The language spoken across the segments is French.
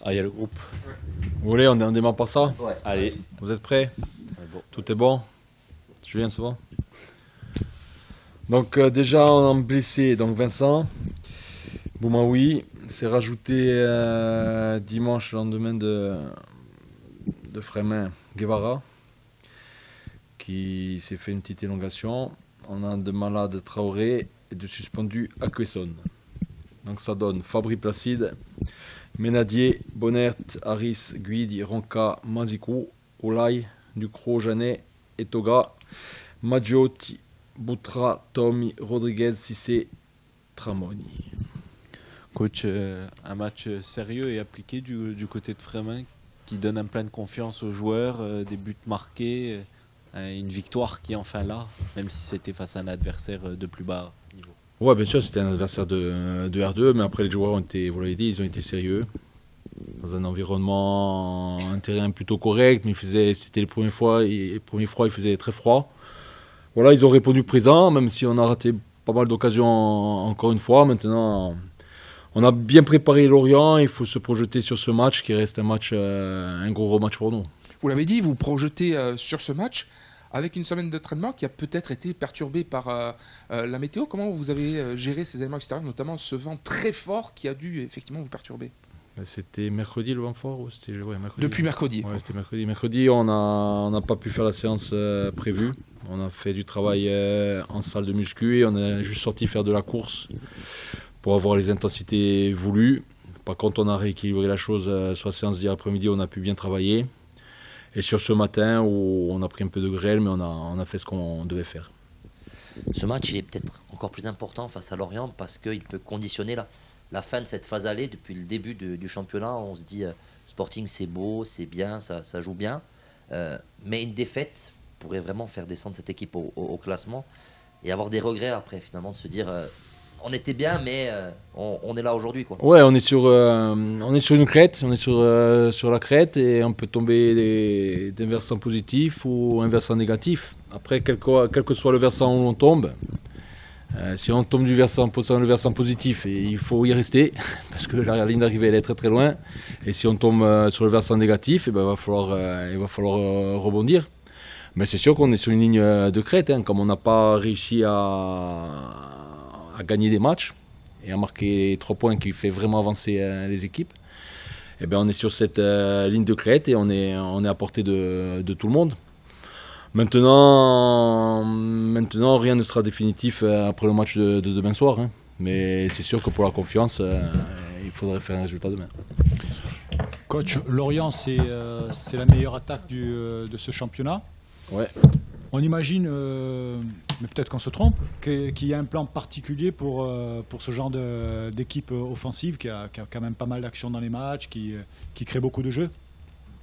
Ah, il y a le groupe. Vous voulez, on démarre par ça? Ouais. Allez. Vous êtes prêts? Bon. Tout est bon? Julien, c'est bon? Donc déjà, on a blessé donc Vincent. Boumaoui s'est rajouté dimanche, le lendemain de Frémin Guevara, qui s'est fait une petite élongation. On a de malades Traoré et de suspendus Akwesson. Donc ça donne Fabri Placide, Ménadier, Bonnert, Harris, Guidi, Ronca, Mazikou, Olay, Ducrot, Janet, Etoga, Maggiotti, Boutra, Tommy, Rodriguez, Cissé, Tramoni. Coach, un match sérieux et appliqué du côté de Frémin qui donne un plein de confiance aux joueurs, des buts marqués, une victoire qui est enfin là, même si c'était face à un adversaire de plus bas niveau. Ouais, bien sûr, c'était un adversaire de R2, mais après les joueurs ont été, vous l'avez dit, ils ont été sérieux. Dans un environnement, un terrain plutôt correct, mais c'était les premières fois, il faisait très froid. Voilà, ils ont répondu présent, même si on a raté pas mal d'occasions encore une fois. Maintenant, on a bien préparé Lorient, il faut se projeter sur ce match qui reste un gros match pour nous. Vous l'avez dit, vous projetez sur ce match avec une semaine d'entraînement qui a peut-être été perturbée par la météo. Comment vous avez géré ces éléments extérieurs, notamment ce vent très fort qui a dû effectivement vous perturber? C'était mercredi le vent fort ou c'était mercredi? Depuis mercredi. Ouais, c'était mercredi. Mercredi, on n'a pas pu faire la séance prévue. On a fait du travail en salle de muscu et on est juste sorti faire de la course pour avoir les intensités voulues. Par contre, on a rééquilibré la chose sur la séance d'hier après-midi, on a pu bien travailler. Et sur ce matin, où on a pris un peu de grêle, mais on a fait ce qu'on devait faire. Ce match, il est peut-être encore plus important face à Lorient parce qu'il peut conditionner la fin de cette phase allée. Depuis le début du championnat, on se dit Sporting, c'est beau, c'est bien, ça joue bien. Mais une défaite pourrait vraiment faire descendre cette équipe au classement et avoir des regrets après, finalement, de se dire on était bien, mais on est là aujourd'hui, quoi. Ouais, on est sur une crête, on est sur la crête et on peut tomber d'un versant positif ou un versant négatif. Après, quel que soit le versant où on tombe, si on tombe le versant positif, il faut y rester parce que la ligne d'arrivée elle est très très loin. Et si on tombe sur le versant négatif, il va falloir rebondir. Mais c'est sûr qu'on est sur une ligne de crête, hein, comme on n'a pas réussi à gagner des matchs et à marquer 3 points qui fait vraiment avancer les équipes. Et bien on est sur cette ligne de crête et on est à portée de tout le monde. Maintenant, rien ne sera définitif après le match de demain soir. Hein. Mais c'est sûr que pour la confiance, il faudrait faire un résultat demain. Coach, Lorient, c'est la meilleure attaque de ce championnat. Ouais. On imagine, mais peut-être qu'on se trompe, qu'il y a un plan particulier pour ce genre d'équipe offensive qui a quand même pas mal d'actions dans les matchs, qui crée beaucoup de jeux.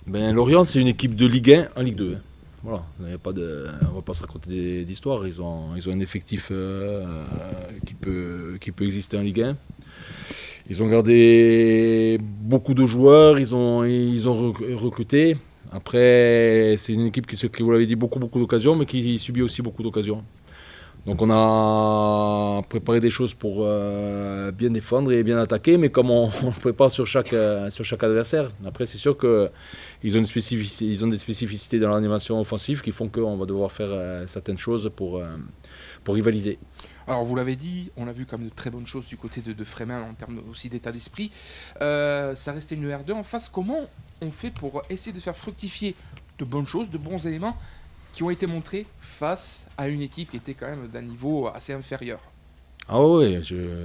Ben, Lorient, c'est une équipe de Ligue 1 en Ligue 2. Hein. Voilà, on ne va pas se raconter d'histoires. Ils ont un effectif qui peut exister en Ligue 1. Ils ont gardé beaucoup de joueurs, ils ont recruté. Après, c'est une équipe qui, vous l'avez dit, beaucoup d'occasions, mais qui subit aussi beaucoup d'occasions. Donc on a préparé des choses pour bien défendre et bien attaquer, mais comme on prépare sur chaque adversaire. Après, c'est sûr qu'ils ont des spécificités dans l'animation offensive qui font qu'on va devoir faire certaines choses pour rivaliser. Alors vous l'avez dit, on a vu comme de très bonnes choses du côté de Frémin en termes aussi d'état d'esprit. Ça restait une R2 en face. Comment on fait pour essayer de faire fructifier de bonnes choses, de bons éléments qui ont été montrés face à une équipe qui était quand même d'un niveau assez inférieur? Ah oui,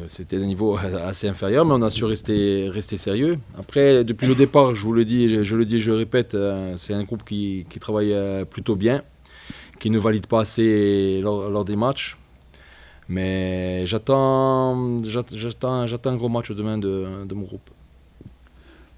c'était d'un niveau assez inférieur, mais on a su rester sérieux. Après, depuis le départ, je le dis et je le répète, c'est un groupe qui travaille plutôt bien, qui ne valide pas assez lors des matchs. Mais j'attends un gros match demain de mon groupe.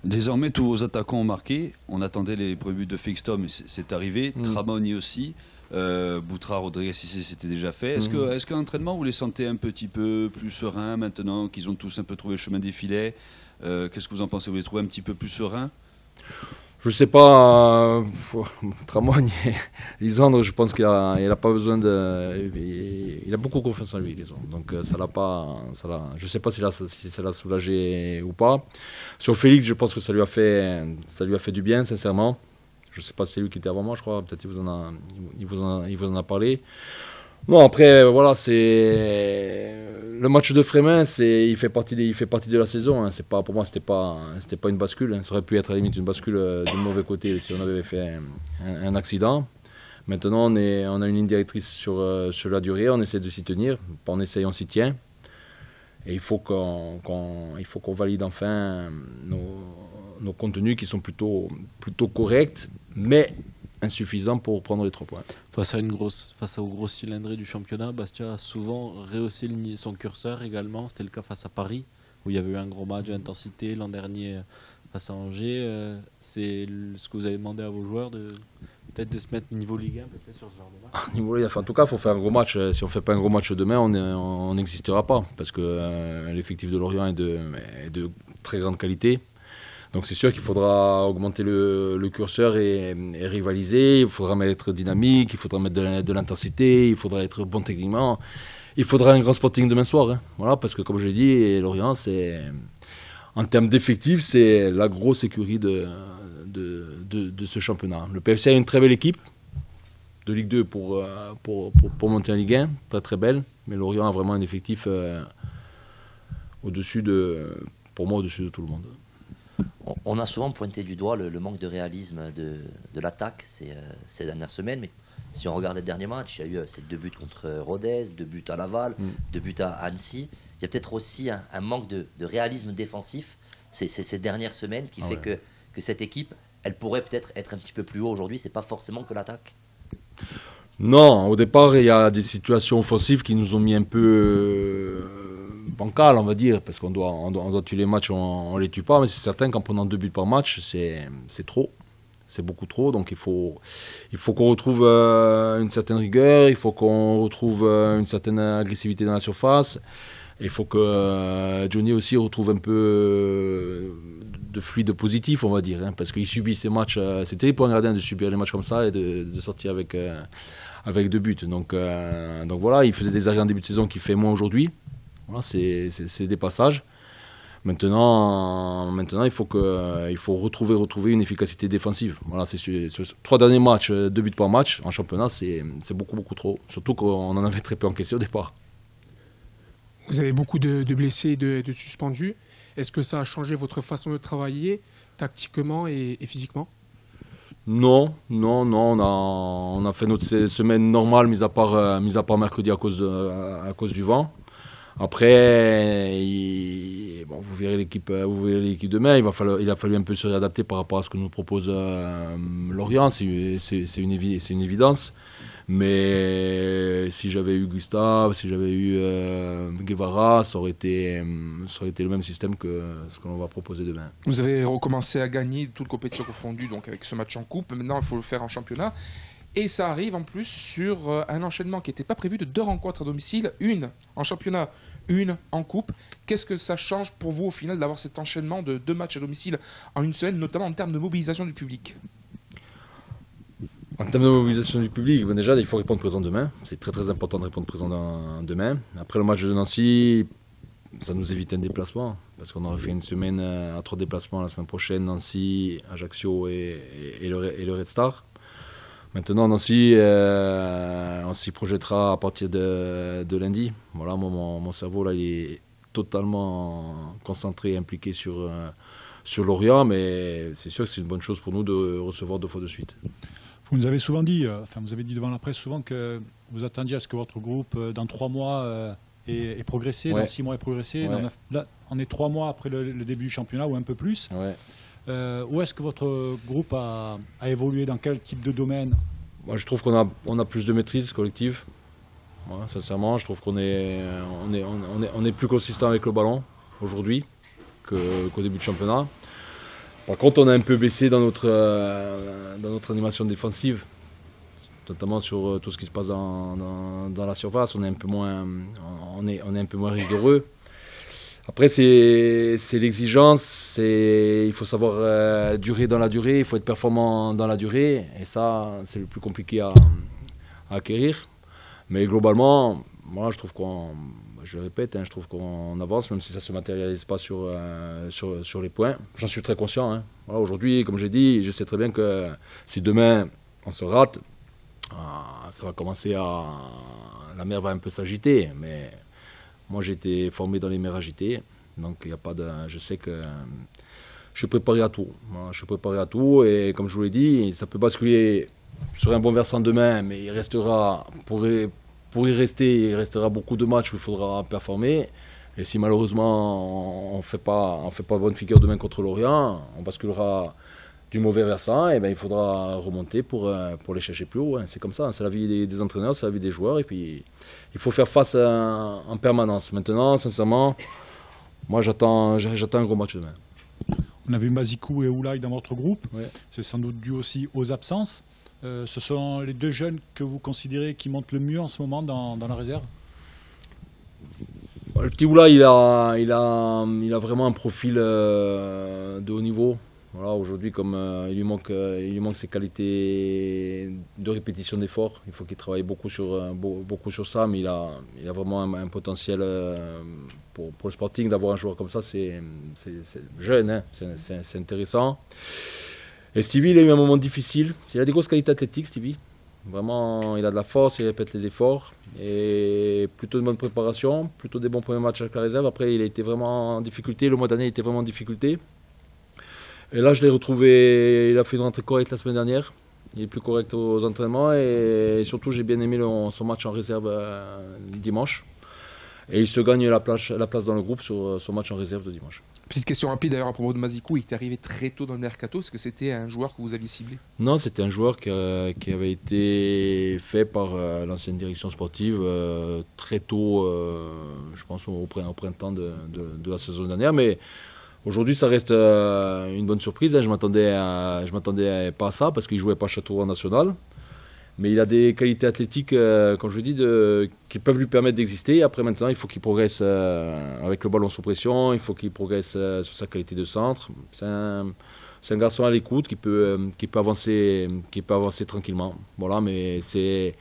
Désormais, tous vos attaquants ont marqué. On attendait les premiers buts de Félix Tom, c'est arrivé. Tramoni aussi. Boutra, Rodriguez, Cissé, c'était déjà fait. Est-ce qu'à l'entraînement, vous les sentez un petit peu plus sereins maintenant qu'ils ont tous un peu trouvé le chemin des filets? Qu'est-ce que vous en pensez? Vous les trouvez un petit peu plus sereins? Je sais pas, Tramogne, Lisandre, je pense qu'il a pas besoin de. Il a beaucoup confiance en lui, Lisandre. Donc ça l'a pas. Je sais pas si ça l'a soulagé ou pas. Sur Félix, je pense que ça lui a fait du bien, sincèrement. Je sais pas si c'est lui qui était avant moi, je crois. Peut-être il vous en a parlé. Non, après, voilà, c'est. Le match de Frémin, il fait partie de la saison. Hein. Pour moi, c'était pas une bascule. Hein. Ça aurait pu être à la limite une bascule du mauvais côté si on avait fait un accident. Maintenant, on a une ligne directrice sur la durée. On essaie de s'y tenir. On essaye, on s'y tient. Et il faut qu'on valide enfin nos contenus qui sont plutôt corrects, mais insuffisants pour prendre les 3 points. Face aux gros cylindrés du championnat, Bastia a souvent rehaussé son curseur également. C'était le cas face à Paris, où il y avait eu un gros match d'intensité l'an dernier face à Angers. C'est ce que vous avez demandé à vos joueurs, peut-être de se mettre niveau Ligue 1 peut-être sur ce genre de match. En tout cas, il faut faire un gros match. Si on ne fait pas un gros match demain, on n'existera pas, parce que l'effectif de Lorient est de très grande qualité. Donc c'est sûr qu'il faudra augmenter le curseur et rivaliser, il faudra mettre dynamique, il faudra mettre de l'intensité, il faudra être bon techniquement. Il faudra un grand sporting demain soir. Hein. Voilà, parce que comme je l'ai dit, Lorient, en termes d'effectifs, c'est la grosse écurie de ce championnat. Le PFC a une très belle équipe de Ligue 2 pour monter en Ligue 1, très très belle, mais Lorient a vraiment un effectif au-dessus de tout le monde. On a souvent pointé du doigt le manque de réalisme de l'attaque ces dernières semaines, mais si on regarde les derniers matchs, il y a eu ces 2 buts contre Rodez, 2 buts à Laval, 2 buts à Annecy. Il y a peut-être aussi un manque de réalisme défensif ces dernières semaines qui fait que cette équipe, elle pourrait peut-être être un petit peu plus haut aujourd'hui. C'est pas forcément que l'attaque. Non, au départ, il y a des situations offensives qui nous ont mis un peu bancal, on va dire, parce qu'on doit tuer les matchs, on les tue pas, mais c'est certain qu'en prenant 2 buts par match, c'est trop, c'est beaucoup trop, donc il faut qu'on retrouve une certaine rigueur, il faut qu'on retrouve une certaine agressivité dans la surface, et il faut que Johnny aussi retrouve un peu de fluide positif, on va dire, hein, parce qu'il subit ces matchs, c'est terrible pour un gardien de subir les matchs comme ça et de sortir avec 2 buts, donc voilà, il faisait des arrêts en début de saison qu'il fait moins aujourd'hui. Voilà, c'est des passages. Maintenant, il faut retrouver une efficacité défensive. Voilà, sur 3 derniers matchs, 2 buts par match en championnat, c'est beaucoup trop. Surtout qu'on en avait très peu encaissé au départ. Vous avez beaucoup de blessés et de suspendus. Est-ce que ça a changé votre façon de travailler tactiquement et physiquement ? Non, on a fait notre semaine normale, mis à part mercredi à cause du vent. Après, vous verrez l'équipe demain. Il a fallu un peu se réadapter par rapport à ce que nous propose Lorient. C'est une évidence. Mais si j'avais eu Gustave, si j'avais eu Guevara, ça aurait été le même système que ce que l'on va proposer demain. Vous avez recommencé à gagner toute compétition confondue, donc avec ce match en coupe. Maintenant, il faut le faire en championnat. Et ça arrive en plus sur un enchaînement qui n'était pas prévu de 2 rencontres à domicile, une en championnat, une en coupe. Qu'est-ce que ça change pour vous au final d'avoir cet enchaînement de 2 matchs à domicile en une semaine, notamment en termes de mobilisation du public ? En termes de mobilisation du public, déjà il faut répondre présent demain. C'est très très important de répondre présent demain. Après le match de Nancy, ça nous évite un déplacement, parce qu'on aurait fait une semaine à 3 déplacements la semaine prochaine, Nancy, Ajaccio et le Red Star. Maintenant, Nancy, on s'y projettera à partir de lundi. Voilà, mon cerveau là, il est totalement concentré et impliqué sur Lorient, mais c'est sûr que c'est une bonne chose pour nous de recevoir 2 fois de suite. Vous nous avez souvent dit, vous avez dit devant la presse souvent que vous attendiez à ce que votre groupe, dans 3 mois, ait progressé, dans 6 mois ait progressé. Ouais. Là, on est 3 mois après le début du championnat, ou un peu plus. Ouais. Où est-ce que votre groupe a évolué, dans quel type de domaine ? Moi, je trouve qu'on a plus de maîtrise collective. Voilà, sincèrement, je trouve qu'on est plus consistant avec le ballon aujourd'hui qu'au début du championnat. Par contre, on a un peu baissé dans notre animation défensive, notamment sur tout ce qui se passe dans la surface. On est un peu moins rigoureux. Après, c'est l'exigence, il faut savoir durer dans la durée, il faut être performant dans la durée, et ça, c'est le plus compliqué à acquérir. Mais globalement, moi, je trouve je le répète, je trouve qu'on avance, même si ça ne se matérialise pas sur les points. J'en suis très conscient. Voilà, aujourd'hui, comme j'ai dit, je sais très bien que si demain on se rate, ça va commencer la mer va un peu s'agiter, mais moi j'ai été formé dans les mers agitées, donc il y a pas de, je sais que je suis préparé à tout. Voilà, je suis préparé à tout, et comme je vous l'ai dit, ça peut basculer sur un bon versant demain, mais il restera, pour y rester, il restera beaucoup de matchs où il faudra performer. Et si malheureusement on ne fait pas bonne figure demain contre Lorient, on basculera du mauvais versant, et ben il faudra remonter pour les chercher plus haut. C'est comme ça, c'est la vie des entraîneurs, c'est la vie des joueurs, et puis il faut faire face en permanence. Maintenant, sincèrement, moi j'attends un gros match demain. On a vu Mazikou et Oulay dans votre groupe. Ouais. C'est sans doute dû aussi aux absences. Ce sont les deux jeunes que vous considérez qui montent le mieux en ce moment dans la réserve? Le petit Oulay, il a vraiment un profil de haut niveau. Voilà, aujourd'hui, comme il lui manque ses qualités de répétition d'effort, il faut qu'il travaille beaucoup sur ça, mais il a vraiment un potentiel pour le Sporting. D'avoir un joueur comme ça, c'est jeune, c'est intéressant. Et Stevie, il a eu un moment difficile. Il a des grosses qualités athlétiques, Stevie. Vraiment, il a de la force, il répète les efforts. Et plutôt de bonne préparation, plutôt des bons premiers matchs avec la réserve. Après, il a été vraiment en difficulté. Le mois dernier, il était vraiment en difficulté. Et là, je l'ai retrouvé, il a fait une rentrée correcte la semaine dernière. Il est plus correct aux entraînements. Et surtout, j'ai bien aimé son match en réserve dimanche. Et il se gagne la place dans le groupe sur son match en réserve de dimanche. Petite question rapide d'ailleurs à propos de Mazikou, il est arrivé très tôt dans le mercato, est-ce que c'était un joueur que vous aviez ciblé? Non, c'était un joueur qui avait été fait par l'ancienne direction sportive très tôt, je pense au printemps de la saison dernière. Mais aujourd'hui, ça reste une bonne surprise. Je m'attendais pas à ça parce qu'il jouait pas Châteauroux en national. Mais il a des qualités athlétiques, comme je vous dis, qui peuvent lui permettre d'exister. Après, maintenant, il faut qu'il progresse avec le ballon sous pression. Il faut qu'il progresse sur sa qualité de centre. C'est un garçon à l'écoute qui peut avancer tranquillement. Voilà, mais c'est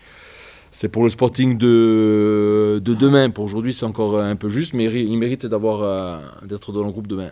pour le Sporting de demain. Pour aujourd'hui, c'est encore un peu juste, mais il mérite d'être dans le groupe demain.